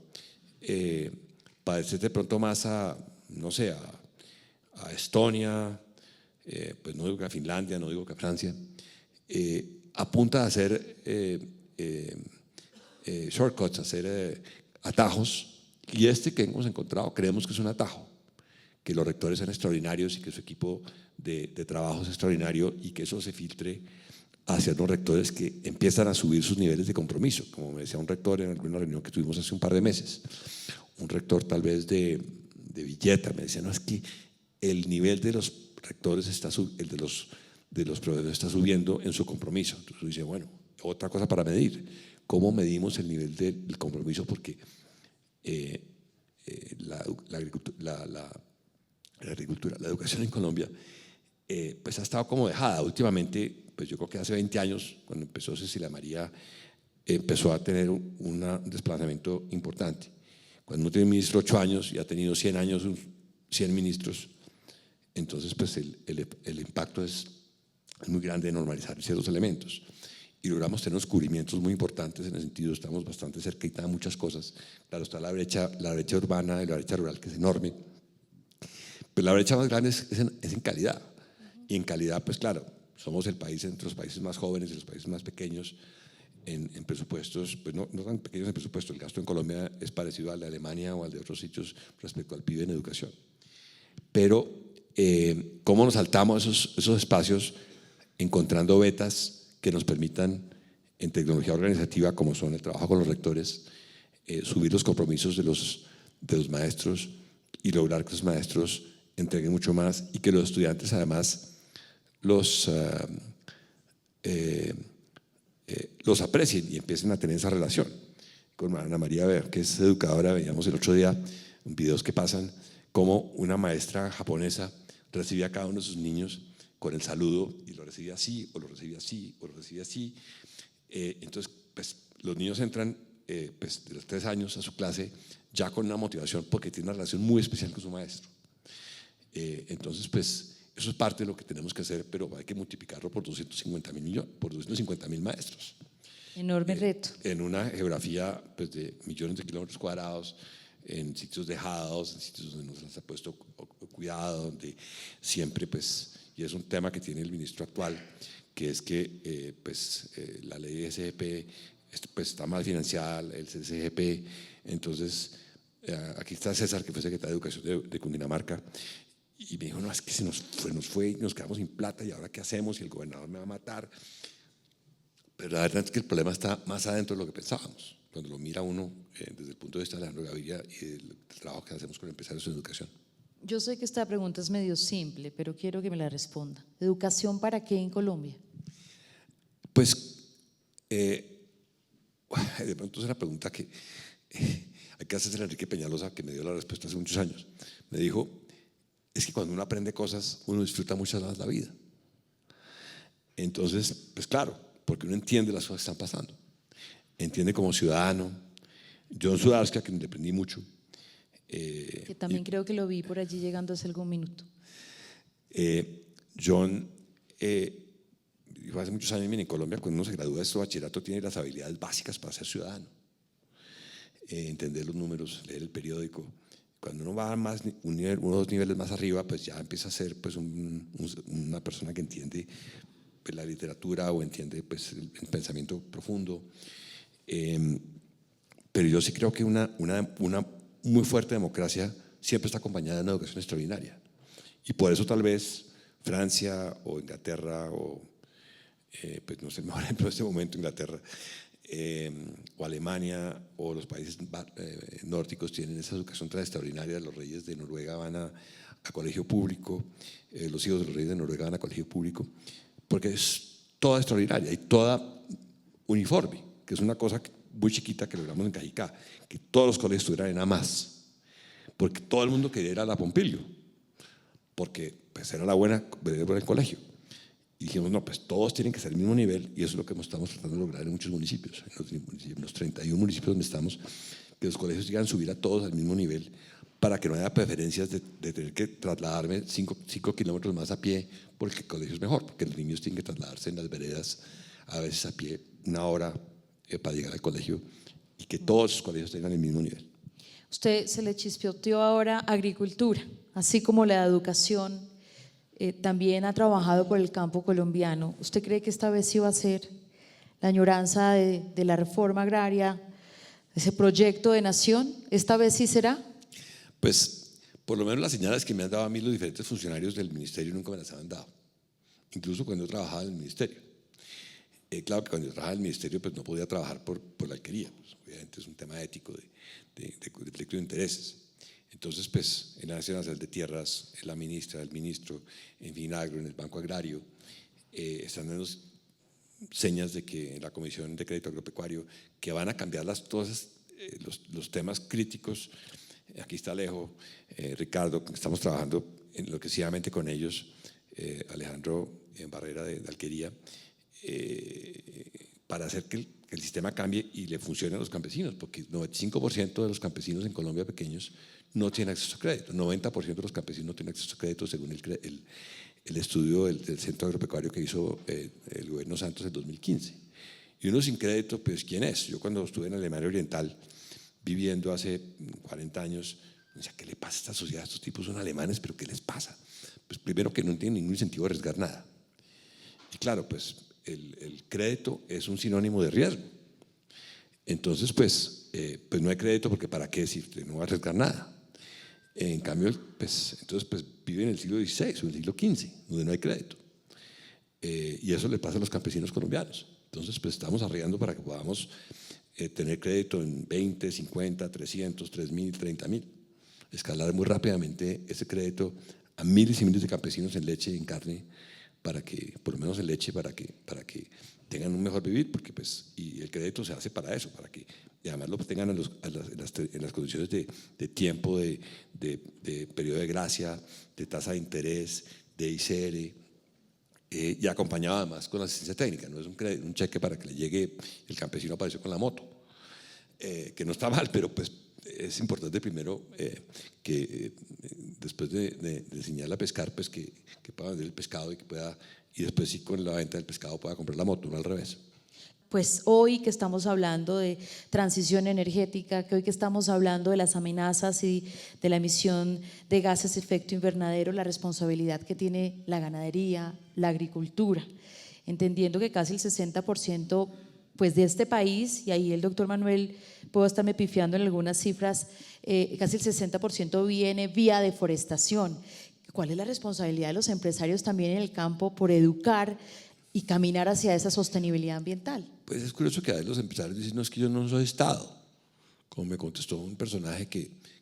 parecer de pronto más no sé, a Estonia, pues no digo que a Finlandia, no digo que a Francia, apunta a hacer shortcuts, a atajos, y este que hemos encontrado creemos que es un atajo, que los rectores son extraordinarios y que su equipo de trabajo es extraordinario y que eso se filtre hacia los rectores que empiezan a subir sus niveles de compromiso. Como me decía un rector en una reunión que tuvimos hace un par de meses, un rector tal vez de Villeta, me decía, no, es que el nivel de los rectores el de los proveedores está subiendo en su compromiso. Entonces uno dice, bueno, otra cosa para medir, ¿cómo medimos el nivel del compromiso? Porque la educación en Colombia pues ha estado como dejada. Últimamente, pues yo creo que hace 20 años, cuando empezó Cecilia María, empezó a tener un desplazamiento importante. Cuando uno tiene ministro 8 años y ha tenido 100 años, 100 ministros, entonces pues el impacto es muy grande de normalizar ciertos elementos. Y logramos tener unos cubrimientos muy importantes en el sentido, estamos bastante cerquita de muchas cosas. Claro, está la brecha urbana y la brecha rural, que es enorme. Pero la brecha más grande es en calidad. Y en calidad, pues claro, somos el país entre los países más jóvenes y los países más pequeños en presupuestos, pues no tan pequeños en presupuesto. El gasto en Colombia es parecido al de Alemania o al de otros sitios respecto al PIB en educación. Pero, ¿cómo nos saltamos esos espacios encontrando vetas que nos permitan en tecnología organizativa, como son el trabajo con los rectores, subir los compromisos de los maestros y lograr que los maestros entreguen mucho más y que los estudiantes además los aprecien y empiecen a tener esa relación? Con Ana María, que es educadora, veíamos el otro día videos que pasan, como una maestra japonesa recibía a cada uno de sus niños con el saludo y lo recibía así, o lo recibía así, o lo recibía así. Entonces, pues, los niños entran pues, de los 3 años a su clase ya con una motivación porque tiene una relación muy especial con su maestro. Entonces, pues, eso es parte de lo que tenemos que hacer, pero hay que multiplicarlo por 250.000 maestros. Enorme reto. En una geografía pues, de millones de kilómetros cuadrados, en sitios dejados, en sitios donde no se les ha puesto cuidado, donde siempre, pues, y es un tema que tiene el ministro actual, que es que la ley de SGP pues, está mal financiada, el CSGP. Entonces, aquí está César, que fue secretario de Educación de Cundinamarca, y me dijo, no, es que se nos fue y nos quedamos sin plata, y ahora qué hacemos, y el gobernador me va a matar. Pero la verdad es que el problema está más adentro de lo que pensábamos, cuando lo mira uno desde el punto de vista de Alejandro Gaviria y del trabajo que hacemos con empresarios en educación. Yo sé que esta pregunta es medio simple, pero quiero que me la responda. ¿Educación para qué en Colombia? Pues, de pronto es una pregunta que hay que hacerse a Enrique Peñalosa, que me dio la respuesta hace muchos años. Me dijo, es que cuando uno aprende cosas, uno disfruta mucho más la vida. Entonces, pues claro, porque uno entiende las cosas que están pasando. Entiende como ciudadano. John Sudarsky, que le aprendí mucho. Que también creo que lo vi por allí llegando hace algún minuto. John dijo hace muchos años, en Colombia, cuando uno se gradúa de este bachillerato, tiene las habilidades básicas para ser ciudadano. Entender los números, leer el periódico. Cuando uno va a uno o dos niveles más arriba, pues ya empieza a ser pues, una persona que entiende pues, la literatura o entiende pues, el pensamiento profundo. Pero yo sí creo que una muy fuerte democracia siempre está acompañada de una educación extraordinaria. Y por eso tal vez Francia o Inglaterra, o pues no sé, mejor ejemplo en este momento Inglaterra, o Alemania o los países nórdicos tienen esa educación tan extraordinaria. Los reyes de Noruega van a colegio público, los hijos de los reyes de Noruega van a colegio público, porque es toda extraordinaria y toda uniforme, que es una cosa muy chiquita que logramos en Cajicá, que todos los colegios tuvieran en A+, porque todo el mundo quería ir a la Pompilio, porque pues, era la buena el colegio. Y dijimos, no, pues todos tienen que ser al mismo nivel, y eso es lo que estamos tratando de lograr en muchos municipios, en los 31 municipios donde estamos, que los colegios llegan a subir a todos al mismo nivel, para que no haya preferencias de tener que trasladarme 5 kilómetros más a pie, porque el colegio es mejor, porque los niños tienen que trasladarse en las veredas, a veces a pie, 1 hora para llegar al colegio, y que todos los colegios tengan el mismo nivel. Usted se le chispeoteó ahora agricultura, así como la educación. También ha trabajado por el campo colombiano. ¿Usted cree que esta vez sí va a ser la añoranza de la reforma agraria ese proyecto de nación? ¿Esta vez sí será? Pues por lo menos las señales que me han dado a mí los diferentes funcionarios del ministerio nunca me las han dado, incluso cuando yo trabajaba en el ministerio. Claro que cuando yo trabajaba en el ministerio pues no podía trabajar por la alquería, pues, obviamente es un tema ético de conflicto de intereses. Entonces pues en la Agencia Nacional de Tierras, la ministra, el ministro, en Finagro, en el Banco Agrario, están dando señas de que en la Comisión de Crédito Agropecuario que van a cambiar todos los temas críticos. Aquí está Alejo, Ricardo, estamos trabajando enloquecidamente con ellos, Alejandro en Barrera de Alquería, para hacer que el sistema cambie y le funcione a los campesinos, porque el 95% de los campesinos en Colombia pequeños no tienen acceso a crédito, 90% de los campesinos no tienen acceso a crédito según el estudio del Centro Agropecuario que hizo el gobierno Santos en 2015. Y uno sin crédito, pues ¿quién es? Yo cuando estuve en Alemania Oriental, viviendo hace 40 años, decía, ¿qué le pasa a esta sociedad? Estos tipos son alemanes, pero ¿qué les pasa? Pues primero que no tienen ningún incentivo a arriesgar nada. Y claro, pues el crédito es un sinónimo de riesgo. Entonces, pues no hay crédito porque ¿para qué? Si usted no va a arriesgar nada. En cambio, entonces vive en el siglo XVI o en el siglo XV, donde no hay crédito. Y eso le pasa a los campesinos colombianos. Entonces, pues estamos arriesgando para que podamos tener crédito en 20, 50, 300, 3.000, 30.000. Escalar muy rápidamente ese crédito a miles y miles de campesinos en leche y en carne, para que, por lo menos en leche, para que tengan un mejor vivir, porque y el crédito se hace para eso, para que y además lo tengan en las condiciones de tiempo, de periodo de gracia, de tasa de interés, de ICR, y acompañado además con la asistencia técnica. No es un cheque para que le llegue el campesino apareció con la moto, que no está mal, pero pues es importante primero que después de enseñarle a pescar, pues que pueda vender el pescado y después sí con la venta del pescado pueda comprar la moto, no al revés. Pues hoy que estamos hablando de transición energética, que hoy que estamos hablando de las amenazas y de la emisión de gases de efecto invernadero, la responsabilidad que tiene la ganadería, la agricultura, entendiendo que casi el 60% pues, de este país, y ahí el doctor Manuel, puedo estarme pifiando en algunas cifras, casi el 60% viene vía deforestación. ¿Cuál es la responsabilidad de los empresarios también en el campo por educar y caminar hacia esa sostenibilidad ambiental? Pues es curioso que a veces los empresarios dicen, no, es que yo no soy Estado. Como me contestó un personaje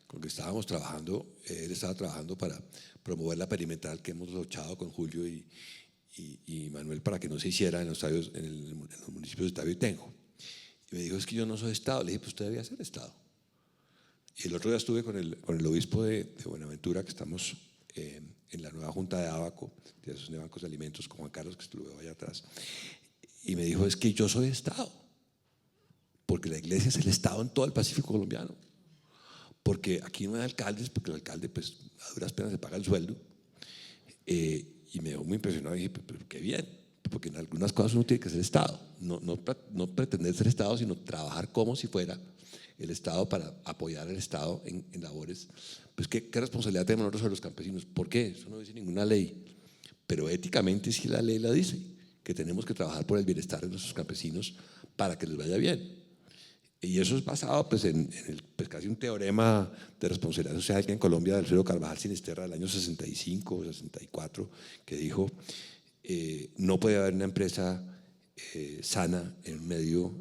con el que estábamos trabajando, él estaba trabajando para promover la perimetral que hemos luchado con Julio y Manuel para que no se hiciera en los municipios de Tabio y Tenjo. Y me dijo, es que yo no soy Estado. Le dije, pues usted debía ser Estado. Y el otro día estuve con el obispo de Buenaventura, que estamos en la nueva junta de Abaco, de Asociación de Bancos de Alimentos, con Juan Carlos, que lo veo allá atrás, y me dijo, es que yo soy Estado, porque la iglesia es el Estado en todo el Pacífico colombiano, porque aquí no hay alcaldes, porque el alcalde pues a duras penas se paga el sueldo, y me dejó muy impresionado, y dije, pero qué bien, porque en algunas cosas uno tiene que ser Estado, no pretender ser Estado, sino trabajar como si fuera el Estado para apoyar al Estado en labores. Pues ¿qué responsabilidad tenemos nosotros sobre los campesinos? ¿Por qué? Eso no dice ninguna ley, pero éticamente sí la ley la dice, que tenemos que trabajar por el bienestar de nuestros campesinos para que les vaya bien. Y eso es basado pues, en casi un teorema de responsabilidad social que en Colombia del Alfredo Carvajal Sinisterra del año 65 o 64, que dijo, no puede haber una empresa sana en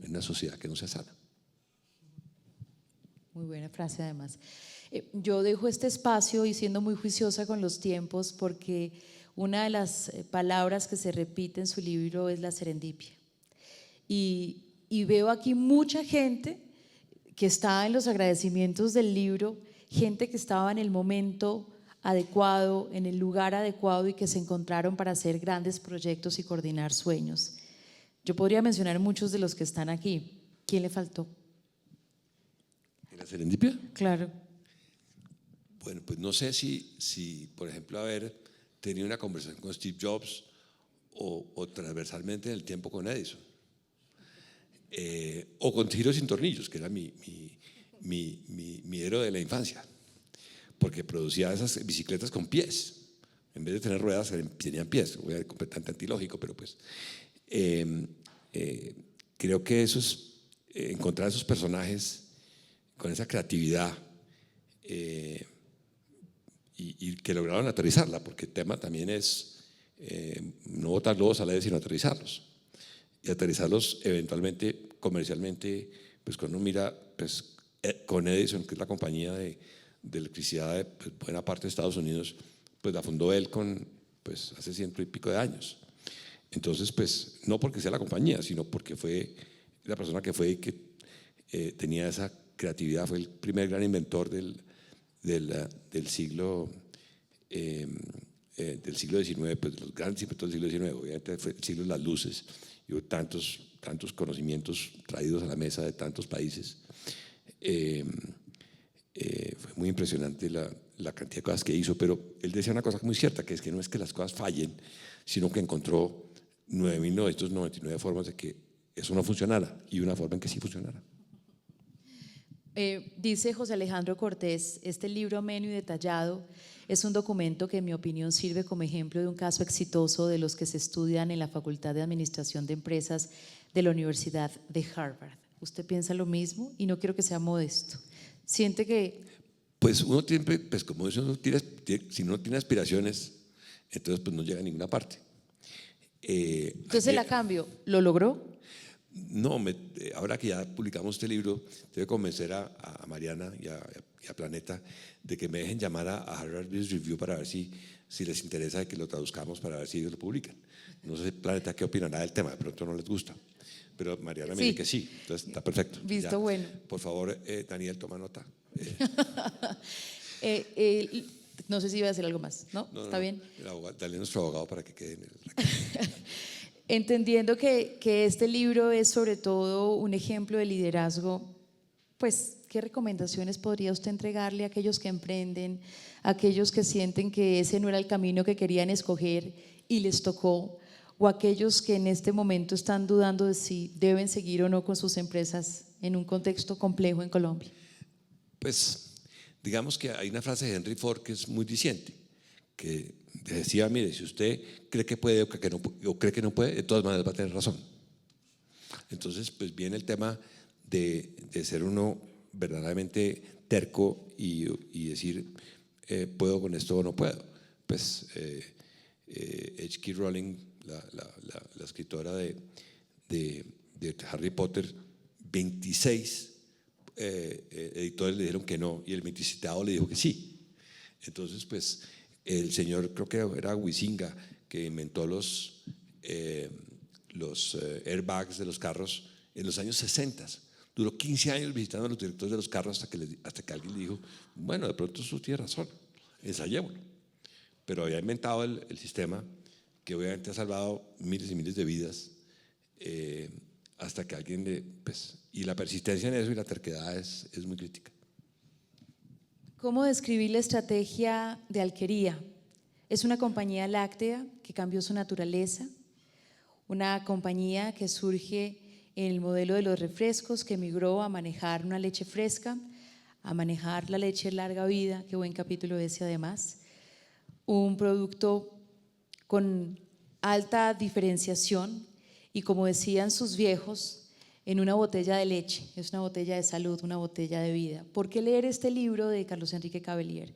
una sociedad que no sea sana. Muy buena frase además. Yo dejo este espacio y siendo muy juiciosa con los tiempos porque una de las palabras que se repite en su libro es la serendipia. Y veo aquí mucha gente que está en los agradecimientos del libro, gente que estaba en el momento adecuado, en el lugar adecuado y que se encontraron para hacer grandes proyectos y coordinar sueños. Yo podría mencionar muchos de los que están aquí. ¿Quién le faltó? ¿En la serendipia? Claro. Bueno, pues no sé si por ejemplo, haber tenido una conversación con Steve Jobs o transversalmente en el tiempo con Edison, o con Giros sin tornillos, que era mi héroe de la infancia, porque producía esas bicicletas con pies, en vez de tener ruedas tenían pies, completamente antilógico, pero pues creo que eso es encontrar esos personajes con esa creatividad y que lograron aterrizarla, porque el tema también es no botar lobos al aire, sino aterrizarlos. Y aterrizarlos eventualmente, comercialmente, pues cuando uno mira, pues con Edison, que es la compañía de electricidad de pues, buena parte de Estados Unidos, pues la fundó él pues hace 100 y pico de años. Entonces, pues no porque sea la compañía, sino porque fue la persona que fue y que tenía esa creatividad, fue el primer gran inventor del siglo XIX, pues los grandes inventores del siglo XIX, obviamente fue el siglo de las luces, y hubo tantos conocimientos traídos a la mesa de tantos países. Fue muy impresionante la cantidad de cosas que hizo, pero él decía una cosa muy cierta, que es que no es que las cosas fallen, sino que encontró 9.999 formas de que eso no funcionara y una forma en que sí funcionara. Dice José Alejandro Cortés, este libro ameno y detallado es un documento que en mi opinión sirve como ejemplo de un caso exitoso de los que se estudian en la Facultad de Administración de Empresas de la Universidad de Harvard. ¿Usted piensa lo mismo? Y no quiero que sea modesto. ¿Siente que...? Pues uno siempre, pues como dice, si no tiene aspiraciones, entonces pues no llega a ninguna parte. Entonces la cambio, ¿lo logró? No, ahora que ya publicamos este libro, debo convencer a Mariana y a Planeta de que me dejen llamar a Harvard Business Review para ver si les interesa de que lo traduzcamos, para ver si ellos lo publican. No sé, Planeta, qué opinará del tema, de pronto no les gusta, pero Mariana me dice que sí, entonces está perfecto. Visto ya. bueno. Por favor, Daniel, toma nota. No sé si iba a decir algo más, ¿no? ¿Está bien? Dale a nuestro abogado para que quede en el... Entendiendo que este libro es sobre todo un ejemplo de liderazgo, pues, ¿qué recomendaciones podría usted entregarle a aquellos que emprenden, a aquellos que sienten que ese no era el camino que querían escoger y les tocó, o aquellos que en este momento están dudando de si deben seguir o no con sus empresas en un contexto complejo en Colombia? Pues, digamos que hay una frase de Henry Ford que es muy diciente, que decía, mire, si usted cree que puede o cree que no puede, de todas maneras va a tener razón. Entonces, pues viene el tema de ser uno verdaderamente terco y decir, ¿puedo con esto o no puedo? Pues H.K. Rowling, la escritora de Harry Potter, 26 editores le dijeron que no y el 27º le dijo que sí. Entonces, pues el señor, creo que era Huizinga, que inventó los airbags de los carros en los años 60. Duró 15 años visitando a los directores de los carros hasta que alguien le dijo, bueno, de pronto usted tiene razón, ensayémoslo. Pero había inventado el sistema que obviamente ha salvado miles y miles de vidas, hasta que alguien y la persistencia en eso y la terquedad es muy crítica. ¿Cómo describir la estrategia de Alquería? Es una compañía láctea que cambió su naturaleza, una compañía que surge en el modelo de los refrescos, que migró a manejar una leche fresca, a manejar la leche larga vida, qué buen capítulo ese además, un producto con alta diferenciación y, como decían sus viejos, en una botella de leche, es una botella de salud, una botella de vida. ¿Por qué leer este libro de Carlos Enrique Cavelier?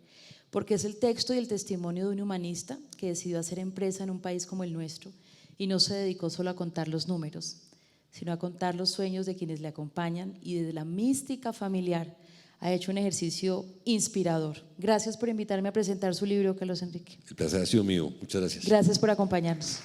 Porque es el texto y el testimonio de un humanista que decidió hacer empresa en un país como el nuestro y no se dedicó solo a contar los números, sino a contar los sueños de quienes le acompañan, y desde la mística familiar ha hecho un ejercicio inspirador. Gracias por invitarme a presentar su libro, Carlos Enrique. El placer ha sido mío. Muchas gracias. Gracias por acompañarnos.